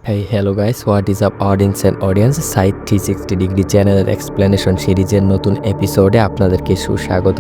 Hey, hello guys, what is up audience and audience? Site 360 degree চ্যানেলের explanation সিরিজের নতুন এপিসোডে আপনাদেরকে সুস্বাগত।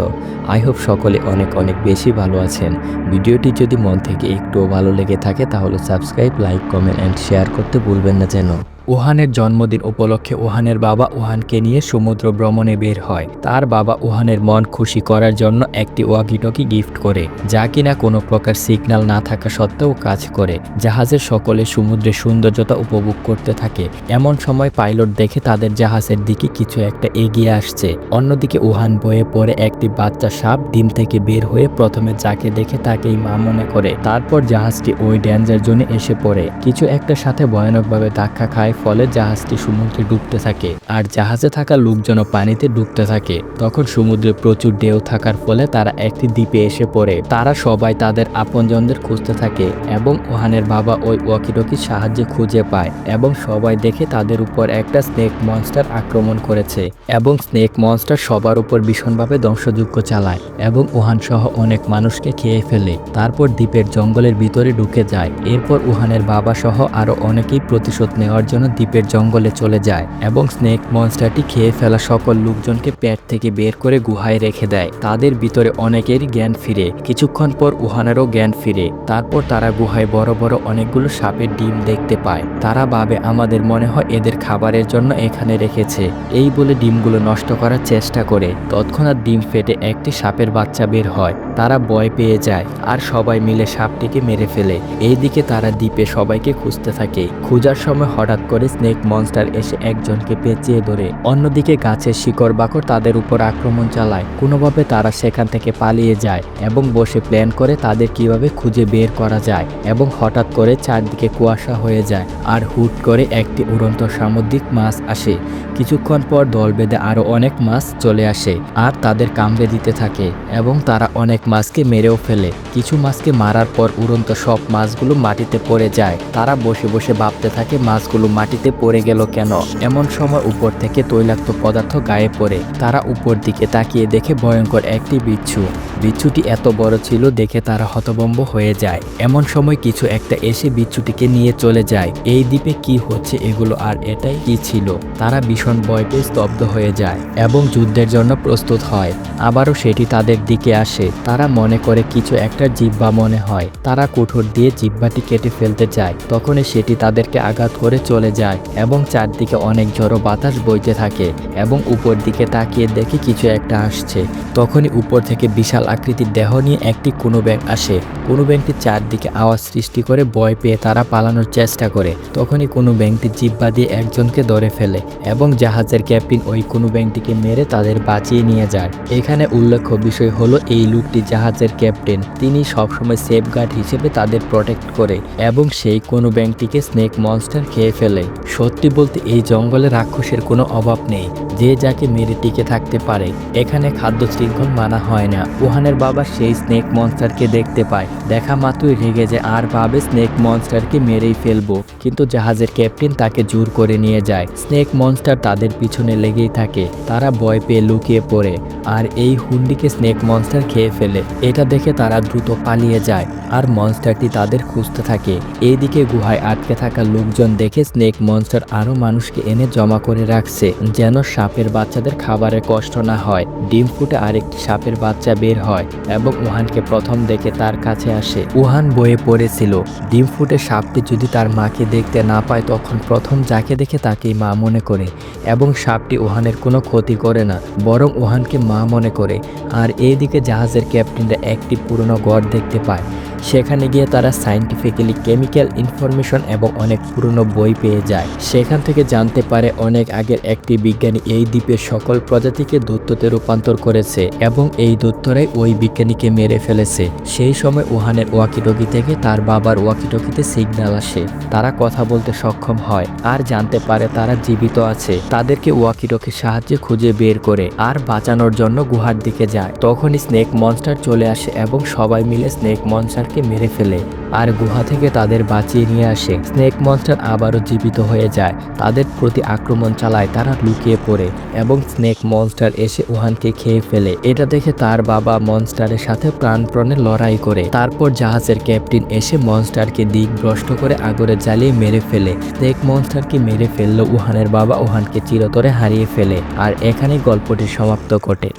আই হোপ সকলে অনেক অনেক বেশি ভালো আছেন। ভিডিওটি যদি মন থেকে একটুও ভালো লেগে থাকে তাহলে subscribe, like, comment and share করতে ভুলবেন না যেন। উহানের জন্মদিন উপলক্ষে উহানের বাবা উহানকে নিয়ে সমুদ্র ভ্রমণে বের হয়। তার বাবা উহানের মন খুশি করার জন্য একটি ওয়াকিটকি গিফট করে, যা কিনা কোনো প্রকার সিগন্যাল না থাকা সত্ত্বেও কাজ করে। জাহাজের সকলে সমুদ্রের সৌন্দর্যতা উপভোগ করতে থাকে। এমন সময় পাইলট দেখে তাদের জাহাজের দিকে কিছু একটা এগিয়ে আসছে। অন্যদিকে উহান বয়ে পড়ে একটি বাচ্চা সাপ ডিম থেকে বের হয়ে প্রথমে যাকে দেখে তাকেই মা মনে করে। তারপর জাহাজটি ওই ডেঞ্জার জোনে এসে পড়ে। কিছু একটার সাথে ভয়ানকভাবে ধাক্কা খায়, ফলে জাহাজটি সমুদ্রে ডুবতে থাকে আর জাহাজে থাকা লোকজনও পানিতে ডুবতে থাকে। তখন সমুদ্রে প্রচুর ঢেউ থাকার ফলে তারা একটি দ্বীপে এসে পড়ে। তারা সবাই তাদের আপনজনদের খুঁজতে থাকে এবং উহানের বাবা ওই ওয়াকিটকির সাহায্যে খুঁজে পায় এবং সবাই দেখে তাদের উপর একটা স্নেক মনস্টার আক্রমণ করেছে এবং স্নেক মনস্টার সবার উপর ভীষণভাবে ধ্বংসযজ্ঞ চালায় এবং উহান সহ অনেক মানুষকে খেয়ে ফেলে। তারপর দ্বীপের জঙ্গলের ভিতরে ঢুকে যায়। এরপর উহানের বাবা সহ আরো অনেকেই প্রতিশোধ নেওয়ার জন্য দ্বীপের জঙ্গলে চলে যায় এবং স্নেক মনস্টারটি খেয়ে ফেলা সকল লোকজনকে পেট থেকে বের করে গুহায় রেখে দেয়। তাদের ভিতরে অনেকেরই জ্ঞান ফিরে। কিছুক্ষণ পর উহানেরও জ্ঞান ফিরে। তারপর তারা গুহায় বড় বড় অনেকগুলো সাপের ডিম দেখতে পায়। তারা ভাবে আমাদের মনে হয় এদের খাবারের জন্য এখানে রেখেছে। এই বলে ডিমগুলো নষ্ট করার চেষ্টা করে। তৎক্ষণাৎ ডিম ফেটে একটি সাপের বাচ্চা বের হয়। তারা ভয় পেয়ে যায় আর সবাই মিলে সাপটিকে মেরে ফেলে। এইদিকে তারা দ্বীপে সবাইকে খুঁজতে থাকে। খোঁজার সময় হঠাৎ করে স্নেক মনস্টার এসে একজনকে পেঁচিয়ে ধরে। অন্যদিকে গাছের শিকড় বাকড় তাদের উপর আক্রমণ চালায়। কোনোভাবে তারা সেখান থেকে পালিয়ে যায় এবং বসে প্ল্যান করে তাদের কিভাবে খুঁজে বের করা যায়। এবং হঠাৎ করে চারদিকে কুয়াশা হয়ে যায় আর হুট করে একটি উড়ন্ত সামুদ্রিক মাছ আসে। কিছুক্ষণ পর দল বেঁধে আরো অনেক মাছ চলে আসে আর তাদের কামড়ে দিতে থাকে এবং তারা অনেক মাছকে মেরেও ফেলে। কিছু মাছকে মারার পর উড়ন্ত সব মাছগুলো মাটিতে পড়ে যায়। তারা বসে বসে ভাবতে থাকে মাছগুলো মাটিতে পড়ে গেল কেন। এমন সময় উপর থেকে তৈলাক্ত পদার্থ গায়ে পড়ে। তারা উপর দিকে তাকিয়ে দেখে ভয়ঙ্কর একটি বিচ্ছু। বিচ্ছুটি এত বড় ছিল দেখে তারা হতভম্ব হয়ে যায়। এমন সময় কিছু একটা এসে বিচ্ছুটিকে নিয়ে চলে যায়। এই দ্বীপে কি হচ্ছে এগুলো আর এটাই কি ছিল। তারা ভীষণ ভয় পেয়ে স্তব্ধ হয়ে যায় এবং যুদ্ধের জন্য প্রস্তুত হয়। আবারও সেটি তাদের দিকে আসে। তারা মনে করে কিছু একটা জিহ্বা মনে হয়। তারা কুঠোর দিয়ে জিহ্বাটি কেটে ফেলতে চায়। তখনই সেটি তাদেরকে আঘাত করে চলে যায় এবং চারদিকে অনেক ঝড়ো বাতাস বইতে থাকে এবং উপর দিকে তাকিয়ে দেখে কিছু একটা আসছে। তখনই উপর থেকে বিশাল আকৃতির দেহ নিয়ে একটি কোনো ব্যাঙ আসে। কোনো ব্যাঙটি চারদিকে আওয়াজ সৃষ্টি করে ভয় পেয়ে তারা পালানোর চেষ্টা করে। তখনই কোনো ব্যাঙটি জিহ্বা দিয়ে একজনকে ধরে ফেলে এবং জাহাজের ক্যাপ্টেন ওই কোনো ব্যাঙটিকে মেরে তাদের বাঁচিয়ে নিয়ে যায়। এখানে উল্লেখ্য বিষয় হলো এই লোকটি জাহাজের ক্যাপ্টেন। তিনি সবসময় সেফগার্ড হিসেবে তাদের প্রোটেক্ট করে এবং সেই কোনো ব্যাঙটিকে স্নেক মনস্টার খেয়ে ফেলে। সত্যি বলতে এই জঙ্গলে রাক্ষসের কোনো অভাব নেই, যে যাকে মেরে টিকে থাকতে পারে। এখানে খাদ্য শৃঙ্খল মানা হয় না। উহানের বাবা সেই স্নেক মনস্টারকে দেখতে পায়। দেখা মাত্রই রেগে যায় আর ভাবে স্নেক মনস্টারকে মেরেই ফেলবো, কিন্তু জাহাজের ক্যাপ্টেন তাকে জোর করে নিয়ে যায়। স্নেক মনস্টার তাদের পিছনে লেগেই থাকে। তারা ভয় পেয়ে লুকিয়ে পড়ে আর এই হুন্ডিকে স্নেক মনস্টার খেয়ে ফেলে। এটা দেখে তারা দ্রুত পালিয়ে যায় আর মনস্টারটি তাদের খুঁজতে থাকে। এইদিকে গুহায় আটকে থাকা লোকজন দেখে স্নেক মনস্টার আরো মানুষকে এনে জমা করে রাখছে, যেন সাপের বাচ্চাদের খাবারের কষ্ট না হয়। ডিম ফুটে আরেকটি সাপের বাচ্চা বের হয় এবং উহানকে প্রথম দেখে তার কাছে আসে। উহান বয়ে পড়েছিল ডিম ফুটে সাপটি যদি তার মাকে দেখতে না পায় তখন প্রথম যাকে দেখে তাকেই মা মনে করে এবং সাপটি উহানের কোনো ক্ষতি করে না, বরং উহানকে মা মনে করে। আর এইদিকে জাহাজের ক্যাপ্টেনরা একটি পুরনো ঘর দেখতে পায়। সেখানে গিয়ে তারা সায়েন্টিফিক্যালি কেমিক্যাল ইনফরমেশন এবং অনেক পুরনো বই পেয়ে যায়। সেখান থেকে জানতে পারে অনেক আগের একটি বিজ্ঞানী এই দ্বীপের সকল প্রজাতিকে দৈত্যতে রূপান্তর করেছে এবং এই দৈত্যরাই ওই বিজ্ঞানীকে মেরে ফেলেছে। সেই সময় উহানের ওয়াকিটকি থেকে তার বাবার ওয়াকিটকিতে সিগন্যাল আসে। তারা কথা বলতে সক্ষম হয় আর জানতে পারে তারা জীবিত আছে। তাদেরকে ওয়াকিটকির সাহায্যে খুঁজে বের করে আর বাঁচানোর জন্য গুহার দিকে যায়। তখনই স্নেক মনস্টার চলে আসে এবং সবাই মিলে স্নেক মনস্টারকে মনস্টারকে মেরে ফেলে আর গুহা থেকে তাদের বাঁচিয়ে নিয়ে আসে। স্নেক মনস্টার আবারও জীবিত হয়ে যায়, তাদের প্রতি আক্রমণ চালায়, তারা লুকিয়ে পড়ে এবং স্নেক মনস্টার এসে উহানকে খেয়ে ফেলে। এটা দেখে তার বাবা মনস্টারের সাথে প্রাণপণে লড়াই করে। তারপর জাহাজের ক্যাপ্টেন এসে মনস্টারকে দিকভ্রষ্ট করে আগুনে জ্বালিয়ে মেরে ফেলে। স্নেক মনস্টারকে মেরে ফেললেও উহানের বাবা উহানকে চিরতরে হারিয়ে ফেলে। আর এখানেই গল্পটি সমাপ্ত ঘটে।